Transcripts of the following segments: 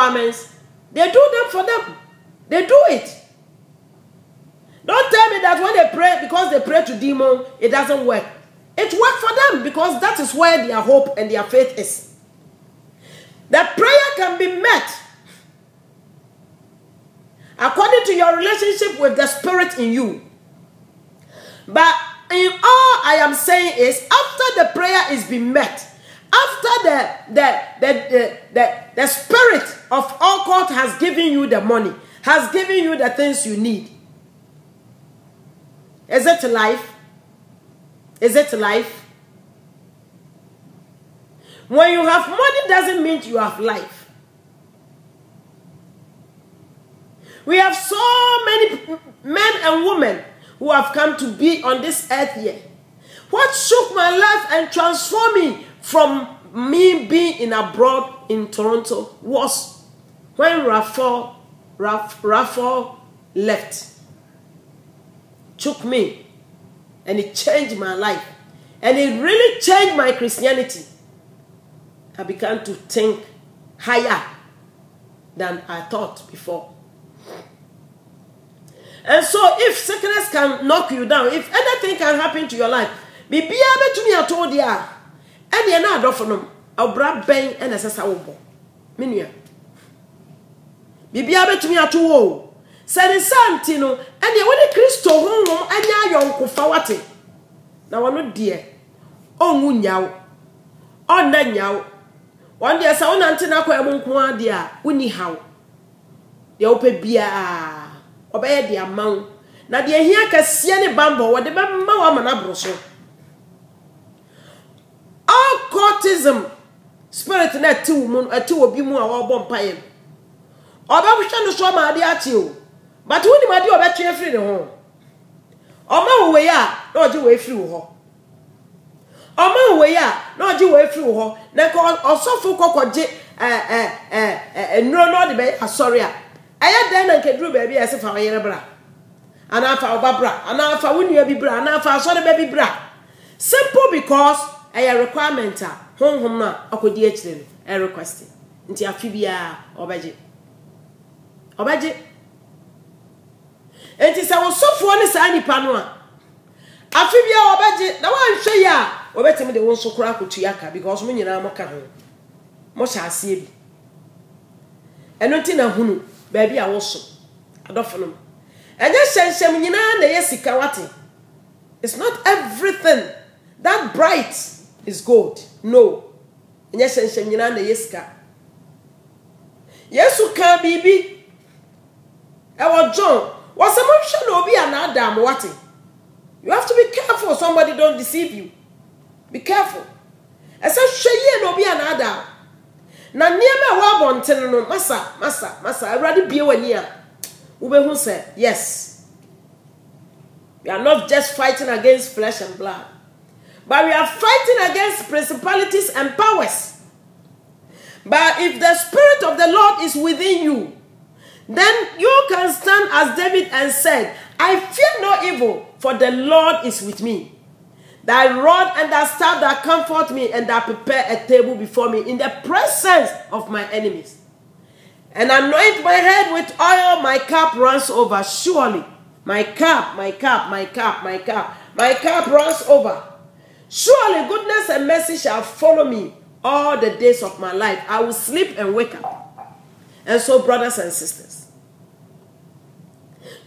requirements, they do them for them. They do it. Don't tell me that when they pray, because they pray to demon, it doesn't work. It works for them because that is where their hope and their faith is. The prayer can be met according to your relationship with the Spirit in you. But in all I am saying is, after the prayer is being met, after the Spirit of occult has given you the money, has given you the things you need, is it life? Is it life? When you have money doesn't mean you have life. We have so many men and women who have come to be on this earth here. What shook my life and transformed me from me being in abroad in Toronto was when Raphael left. Took me and it changed my life. And it really changed my Christianity. I began to think higher than I thought before. And so if sickness can knock you down, if anything can happen to your life, be able to me at all there. And you're not off them. I'll grab bang and assess our ball. Minia. Be able to me at all. Said Santino, and you want a crystal home and ya young Fawati. Now I'm not dear. Oh, Munyao. Oh, Nanyao. One day I saw Antina Quamunqua, dear, Winnie how. The open beer. Obey the amount. Now, dear, here can see any bamboo, what the mamma abroso. All courtism, spirit net 2 moon, a 2 of you more or bumpire. Or we shall show my dear at you. But when you might do a better free the home. Or my way out, not you way through her. Or my way out, not you way through her. Now, or so for cocoa, no, the bay, sorry. I had then and can do baby as if I were a bra. And I found Barbara, and I found when you be bra, and I found sorry baby bra. Simple because a requirement, home now, I could DH a requesting. Until Phibia or budget. Or budget. And it is our so funny signy panua. Amphibia or budget, now I'm sure ya, or better me the one so crack to Yaka because when you are Mocahon. Most I see. And not in a hunu. Baby, I also. I don't know. And just say, Sheminina, the Yesikawati. It's not everything that bright is gold. No. And yes, Sheminina, the Yeska. Yes, who can be. Our John was a motion or be an Adam. What? You have to be careful. Somebody don't deceive you. Be careful. I said, Sheye no be an Adam. Na niema wa bonten no masa already be wania ube who said yes, we are not just fighting against flesh and blood, but we are fighting against principalities and powers. But if the Spirit of the Lord is within you, then you can stand as David and said, I fear no evil, for the Lord is with me. Thy rod and thy staff that comfort me, and that prepare a table before me in the presence of my enemies. And anoint my head with oil, my cup runs over. Surely, my cup runs over. Surely goodness and mercy shall follow me all the days of my life. I will sleep and wake up. And so, brothers and sisters,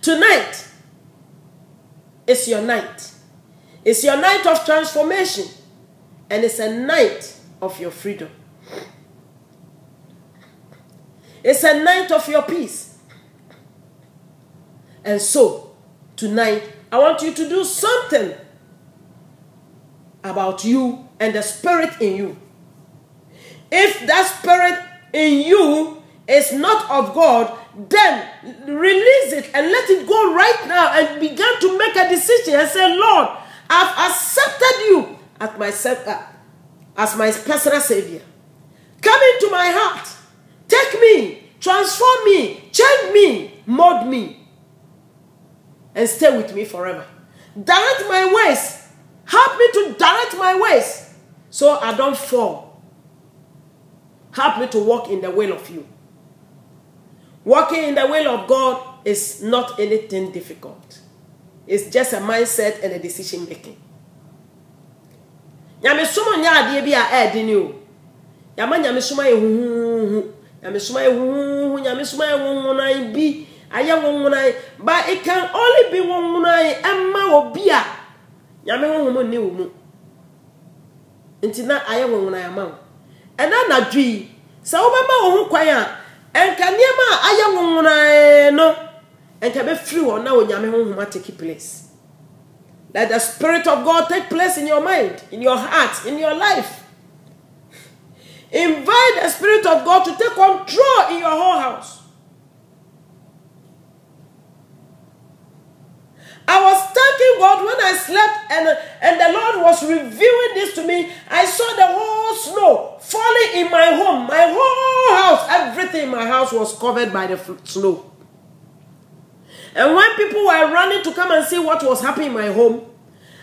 tonight is your night. It's your night of transformation, and it's a night of your freedom. It's a night of your peace. And so, tonight, I want you to do something about you and the Spirit in you. If that Spirit in you is not of God, then release it and let it go right now and begin to make a decision and say, Lord, I've accepted you as my personal Savior. Come into my heart. Take me. Transform me. Change me. Mold me. And stay with me forever. Direct my ways. Help me to direct my ways so I don't fall. Help me to walk in the will of you. Walking in the will of God is not anything difficult. It's just a mindset and a decision making. Nyame suma nya ade bi a edini o. Nyame suma ehuhu. Nyame suma ehuhu, nyame suma ehuhunan bi. Aye wonwunan, but it can only be wonwunan emma obi a nyame wonwumo ni wo mu. Nti na aye wonwunan ama. Ena na dwi, se wo bema wo ho kwan a enka niema aye wonwunan no, enka be free wo na wo nyame honhoma take place. Let the Spirit of God take place in your mind, in your heart, in your life. Invite the Spirit of God to take control in your whole house. I was thanking God when I slept and the Lord was revealing this to me. I saw the whole snow falling in my home. My whole house, everything in my house was covered by the snow. And when people were running to come and see what was happening in my home,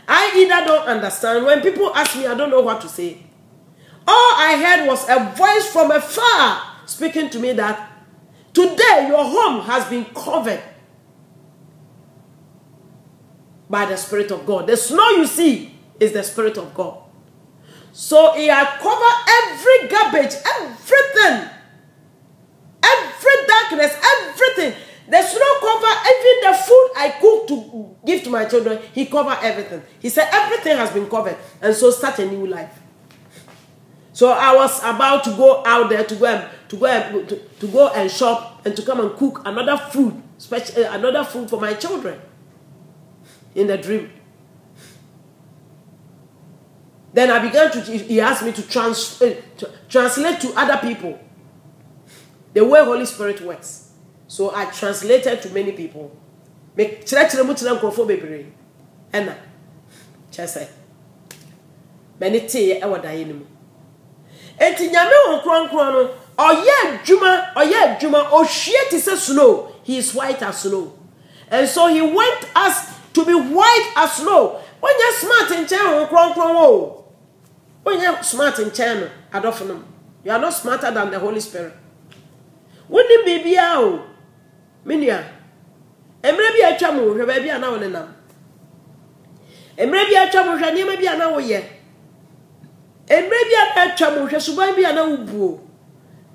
I either don't understand. When people ask me, I don't know what to say. All I heard was a voice from afar speaking to me that today your home has been covered by the Spirit of God. The snow you see is the Spirit of God. So he had covered every garbage, everything, every darkness, everything. The snow covered even the food I cooked to give to my children. He covered everything. He said everything has been covered, and so start a new life. So I was about to go out there to go and shop and to come and cook another food, another food for my children. In the dream. Then I began to, he asked me to translate to other people the way Holy Spirit works. So I translated to many people. And many tea I was dying. And Tinyame on Kron, or yet Juma, or shit is a snow. He is white as snow. And so he went us to be white as snow. When you're smart in China, when you're smart in China, you are not smarter than the Holy Spirit. When the baby out, Minia, and maybe a chamu, maybe an hour and a and maybe a chamu, maybe an hour yet. And maybe a chamu, she might be an old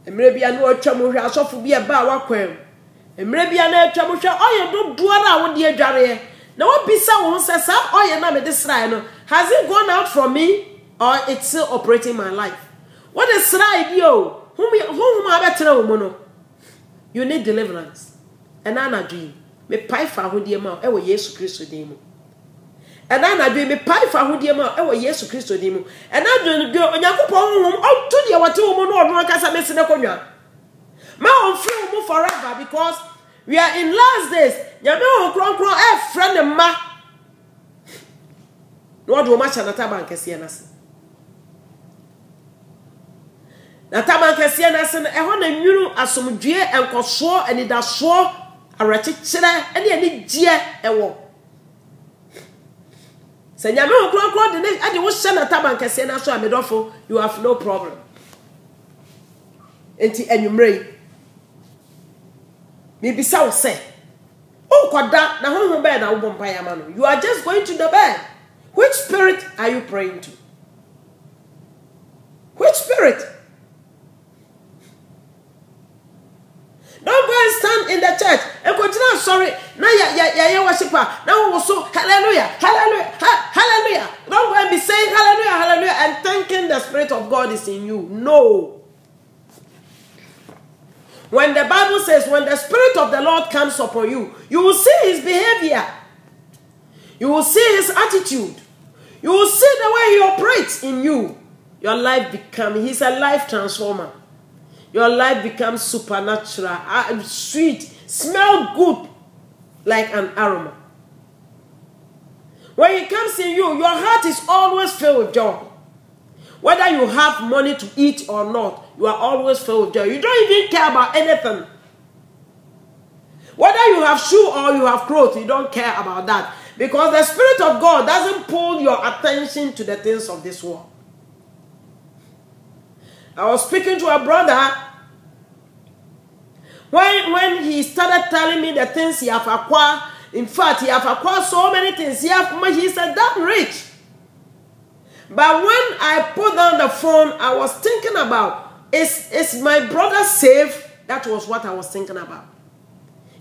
and maybe I know a chamu, I saw for be a bar quail. And maybe an chamu, oh, you don't do what dear Jarry. Now what be someone says, oh, you're not this line. Has it gone out from me or it's still operating my life? What is right, yo? Whom I better mono? You need deliverance. And I dream. Me pie for who dear mouth, ever yes, Christo demo. And I dream me pie for who dear mouth, ever yes, Christo demo. And I don't go on Yakupon, oh, to the what 2 mono, no, Casa Messina. My own friend move forever because we are in last days. Nyame okronkron e friend ma. No do ma cha na taban kese na se. Na taban kese na se e ho na nwuru asomdue enkoso anidaso arakekere ene gie ewo. Se nyame okronkron de ne ade wo hye na taban kese na so amedofo, you have no problem. Enti enwumrei. Maybe so say. Oh, Koda, na home bed, na ubompa. You are just going to the bed. Which spirit are you praying to? Which spirit? Don't go and stand in the church and continue. Sorry, now ya worshiper. Now also hallelujah, hallelujah, hallelujah. Don't go and be saying hallelujah, hallelujah, and thinking the Spirit of God is in you. No. When the Bible says, when the Spirit of the Lord comes upon you, you will see his behavior. You will see his attitude. You will see the way he operates in you. Your life becomes, he's a life transformer. Your life becomes supernatural, sweet, smell good, like an aroma. When he comes in you, your heart is always filled with joy. Whether you have money to eat or not, you are always filled with joy. You don't even care about anything. Whether you have shoe or you have clothes, you don't care about that. Because the Spirit of God doesn't pull your attention to the things of this world. I was speaking to a brother when he started telling me the things he have acquired, in fact, he have acquired so many things. He said, "That rich." But when I put down the phone, I was thinking about, is my brother safe? That was what I was thinking about.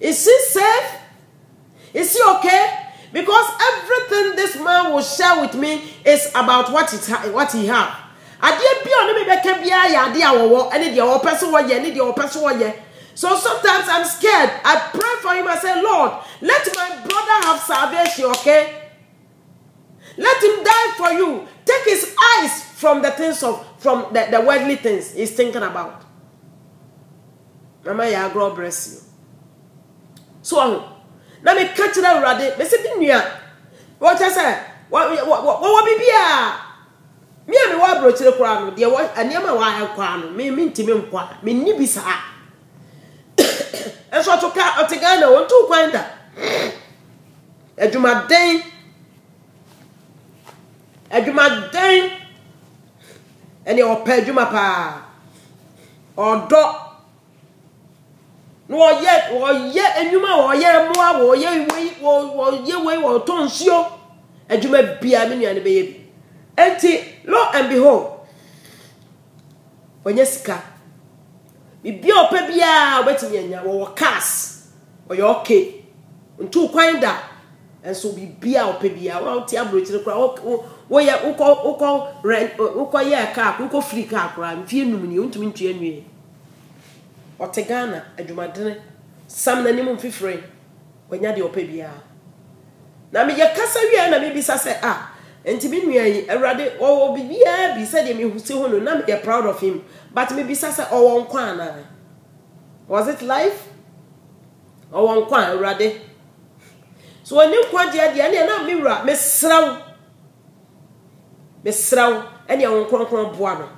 Is he safe? Is he okay? Because everything this man will share with me is about what he have. So sometimes I'm scared. I pray for him. I say, "Lord, let my brother have salvation, okay? Let him die for you. Take his eyes from the things from the worldly things he's thinking about." Mama, ya God bless you. So now me catch that ready. Me say binia. What I say? What be bia? Me and me wa brochire kwa no. De what aniama wa akwa no. Me ntimi nkwa. Me ni bisa. Enso atoka otigana wontu kwanda. Adwumaden ene opa adwuma pa. Odo no ye enwuma wo ye moa wo ye we wo tonsio adwuma bia me nuane be ye bi enti lo and behold onye sika bibia opa bia obetimi anya wo cars oye okay ntu kwan da enso bibia opa bia wo ti abrochire kra wo ye uko ye car uko free car kra mfie num ni ntumi ntue nwie Otegana adwumadene sam na nimu mfifre wanya de opa bia na me yakasa wi na me bisa se enti bi nua yi awrade o bibia bi se de me husi ho no na me proud of him but me bisa se o won kwa na was it life o won kwa awrade so oni kwa dia na me wura me sraw ene won kronkron boa no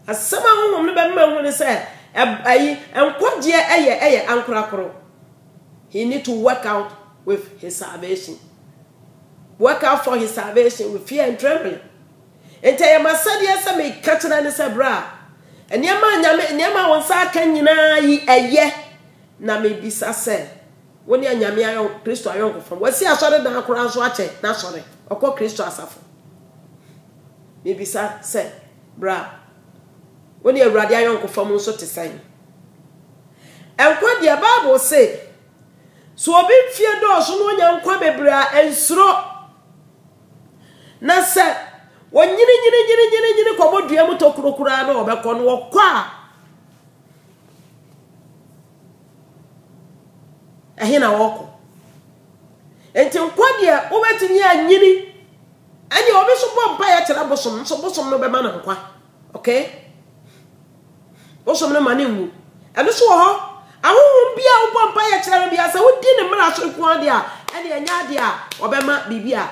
asama ho no be ma hu ne se he need to work out with his salvation. Work out for his salvation with fear and trembling. And tell my son, yes, I may catch it and say, bra. And your man won't say, can you know ye na may be say. When you're Yamia Christo, I uncle from what's the other than a cross watch it, not sorry, or call Christo as maybe say, bra. When you're ready, I uncle from so to say. And what the Bible say, so be fear doors, no young quabebra and sro. Na say, when you come to Yamuto Kurano, or back on walk qua. A hina walk. Until Quadia over to near Yini, and you always won't buy a bosom, so bosom no be man. Okay? Bosom no money. And so, I won't be a vampire child. As I would dinner, Marash Quadia, and the Nadia, or Bema Bibia,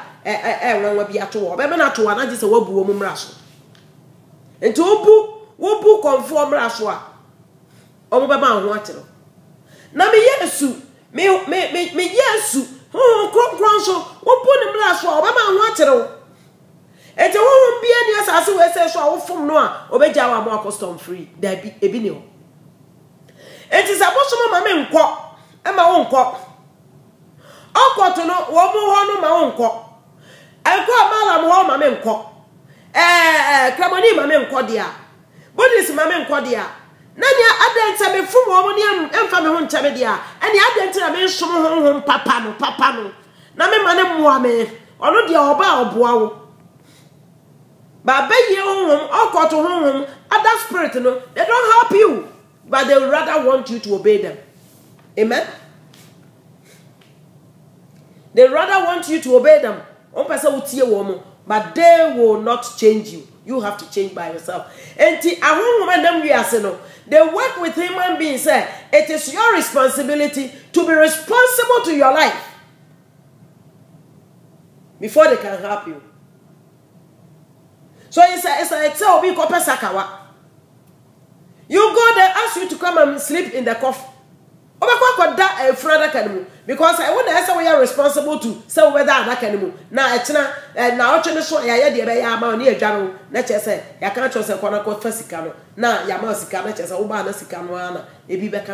will be at all. Bema to one, just a wobu woman rash. And to wobu conform Rashwa. Oh, Bema water. Now, me yesu, me yesu, crop so, what put him Rashwa, Bema water. And the woman be any as I say, so from Noah, Obejawa more custom free. There be a binio. It is a bosom of my men cock and my own cock. I'll call to know one more my own cock. I'll call Malam home my men cock. Clamoni my men cordia. What is my men cordia? Nanya Aden me from woman and family home chamedia, and the Aden I mean some home papano. Name manem woman, or not the oba or bow. But be ye home, I'll call to home, other spirit, no, they don't help you. But they rather want you to obey them. Amen? They rather want you to obey them. But they will not change you. You have to change by yourself. And they work with human beings. It is your responsibility to be responsible to your life before they can help you. So it's a you go there, ask you to come and sleep in the coffin. Because I wouldn't answer we are responsible to say whether that animal. Now it's not now so I had the amount near Jano, nature say, I can't trust a quote Fasicano. Now Yamasicana, Obana Sicano, a be back.